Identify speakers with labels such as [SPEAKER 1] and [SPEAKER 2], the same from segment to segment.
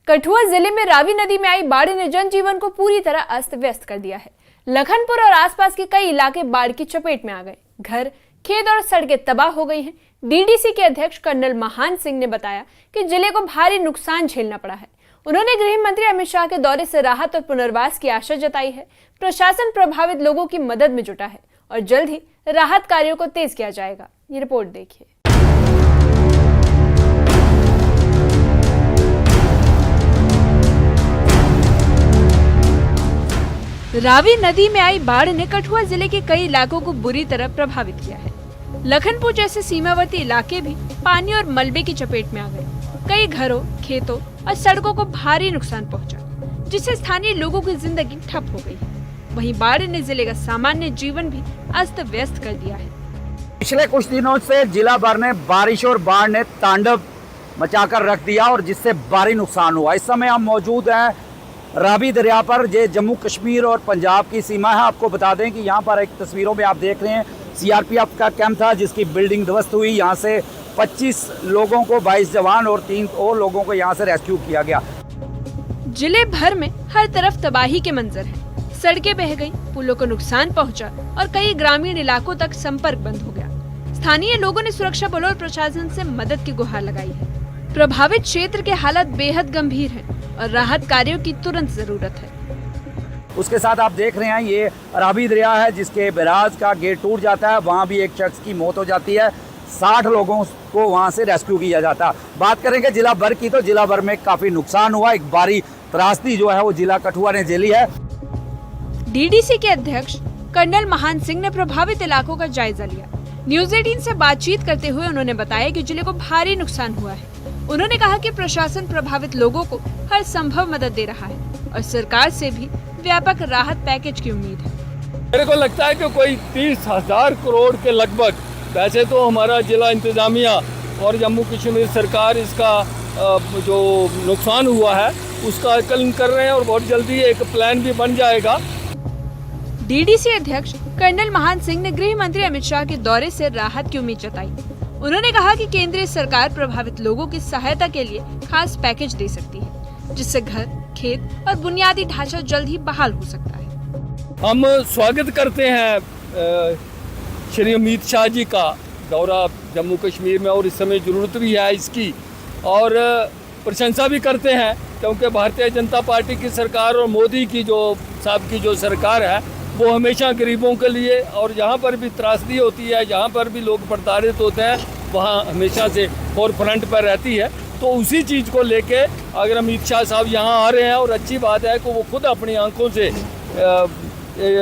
[SPEAKER 1] कठुआ जिले में रावी नदी में आई बाढ़ ने जनजीवन को पूरी तरह अस्त व्यस्त कर दिया है। लखनपुर और आसपास के कई इलाके बाढ़ की चपेट में आ गए। घर, खेत और सड़कें तबाह हो गई हैं। डीडीसी के अध्यक्ष कर्नल महान सिंह ने बताया कि जिले को भारी नुकसान झेलना पड़ा है। उन्होंने गृह मंत्री अमित शाह के दौरे से राहत और पुनर्वास की आशा जताई है। प्रशासन प्रभावित लोगों की मदद में जुटा है और जल्द ही राहत कार्यों को तेज किया जाएगा। ये रिपोर्ट देखिए। रावी नदी में आई बाढ़ ने कठुआ जिले के कई इलाकों को बुरी तरह प्रभावित किया है। लखनपुर जैसे सीमावर्ती इलाके भी पानी और मलबे की चपेट में आ गए। कई घरों, खेतों और सड़कों को भारी नुकसान पहुंचा, जिससे स्थानीय लोगों की जिंदगी ठप हो गई है। वहीं बाढ़ ने जिले का सामान्य जीवन भी अस्त व्यस्त कर दिया है।
[SPEAKER 2] पिछले कुछ दिनों से जिला भर में बारिश और बाढ़ ने तांडव मचाकर रख दिया और जिससे भारी नुकसान हुआ। इस समय हम मौजूद हैं रावी दरिया पर, जो जम्मू कश्मीर और पंजाब की सीमा है। आपको बता दें कि यहाँ पर एक तस्वीरों में आप देख रहे हैं सीआरपीएफ का कैंप था, जिसकी बिल्डिंग ध्वस्त हुई। यहाँ से 25 लोगों को, 22 जवान और 3 और लोगों को यहाँ से रेस्क्यू किया गया।
[SPEAKER 1] जिले भर में हर तरफ तबाही के मंजर हैं। सड़कें बह गई, पुलों को नुकसान पहुंचा और कई ग्रामीण इलाकों तक संपर्क बंद हो गया। स्थानीय लोगों ने सुरक्षा बलों और प्रशासन से मदद की गुहार लगाई है। प्रभावित क्षेत्र के हालात बेहद गंभीर हैं और राहत कार्यों की तुरंत जरूरत है।
[SPEAKER 2] उसके साथ आप देख रहे हैं ये रावी दरिया है, जिसके बैराज का गेट टूट जाता है। वहाँ भी एक शख्स की मौत हो जाती है। 60 लोगों को वहाँ से रेस्क्यू किया जाता है। बात करेंगे जिला भर की, तो जिला भर में काफी नुकसान हुआ। एक भारी त्रासदी जो है वो जिला कठुआ ने झेली है।
[SPEAKER 1] डीडीसी के अध्यक्ष कर्नल महान सिंह ने प्रभावित इलाकों का जायजा लिया। न्यूज 18 से बातचीत करते हुए उन्होंने बताया कि जिले को भारी नुकसान हुआ है। उन्होंने कहा कि प्रशासन प्रभावित लोगों को हर संभव मदद दे रहा है और सरकार से भी व्यापक राहत पैकेज की उम्मीद है।
[SPEAKER 3] मेरे को लगता है कि कोई 30,000 करोड़ के लगभग पैसे तो हमारा जिला इंतजामिया और जम्मू कश्मीर सरकार इसका जो नुकसान हुआ है उसका आकलन कर रहे हैं और बहुत जल्दी एक प्लान भी बन जाएगा।
[SPEAKER 1] डीडीसी अध्यक्ष कर्नल महान सिंह ने गृह मंत्री अमित शाह के दौरे से राहत की उम्मीद जताई। उन्होंने कहा कि केंद्रीय सरकार प्रभावित लोगों की सहायता के लिए खास पैकेज दे सकती है, जिससे घर, खेत और बुनियादी ढांचा जल्द ही बहाल हो सकता है।
[SPEAKER 3] हम स्वागत करते हैं श्री अमित शाह जी का दौरा जम्मू कश्मीर में और इस समय ज़रूरत भी है इसकी, और प्रशंसा भी करते हैं क्योंकि भारतीय जनता पार्टी की सरकार और मोदी की साहब की जो सरकार है वो हमेशा गरीबों के लिए, और जहाँ पर भी त्रासदी होती है, जहाँ पर भी लोग प्रताड़ित होते हैं, वहाँ हमेशा से फोर फ्रंट पर रहती है। तो उसी चीज़ को लेके अगर अमित शाह साहब यहाँ आ रहे हैं, और अच्छी बात है कि वो खुद अपनी आंखों से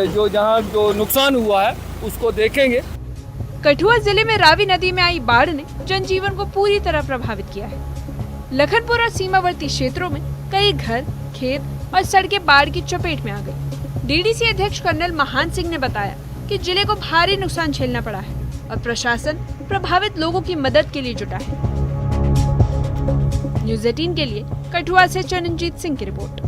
[SPEAKER 3] जो नुकसान हुआ है उसको देखेंगे।
[SPEAKER 1] कठुआ जिले में रावी नदी में आई बाढ़ ने जनजीवन को पूरी तरह प्रभावित किया है। लखनपुर और सीमावर्ती क्षेत्रों में कई घर, खेत और सड़कें बाढ़ की चपेट में आ गई। डीडीसी अध्यक्ष कर्नल महान सिंह ने बताया कि जिले को भारी नुकसान झेलना पड़ा है और प्रशासन प्रभावित लोगों की मदद के लिए जुटा है। न्यूज 18 के लिए कठुआ से चरणजीत सिंह की रिपोर्ट।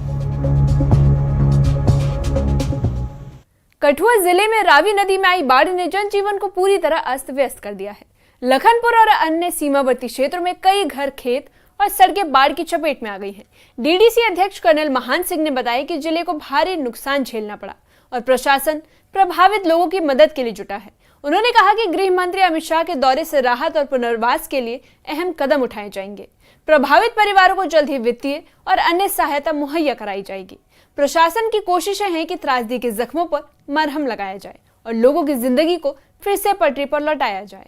[SPEAKER 1] कठुआ जिले में रावी नदी में आई बाढ़ ने जनजीवन को पूरी तरह अस्त व्यस्त कर दिया है। लखनपुर और अन्य सीमावर्ती क्षेत्रों में कई घर, खेत और सड़कें बाढ़ की चपेट में आ गई हैं। डीडीसी अध्यक्ष कर्नल महान सिंह ने बताया कि जिले को भारी नुकसान झेलना पड़ा और प्रशासन प्रभावित लोगों की मदद के लिए जुटा है। उन्होंने कहा कि गृह मंत्री अमित शाह के दौरे से राहत और पुनर्वास के लिए अहम कदम उठाए जाएंगे। प्रभावित परिवारों को जल्द ही वित्तीय और अन्य सहायता मुहैया कराई जाएगी। प्रशासन की कोशिशें हैं कि त्रासदी के जख्मों पर मरहम लगाया जाए और लोगों की जिंदगी को फिर से पटरी पर लौटाया जाए।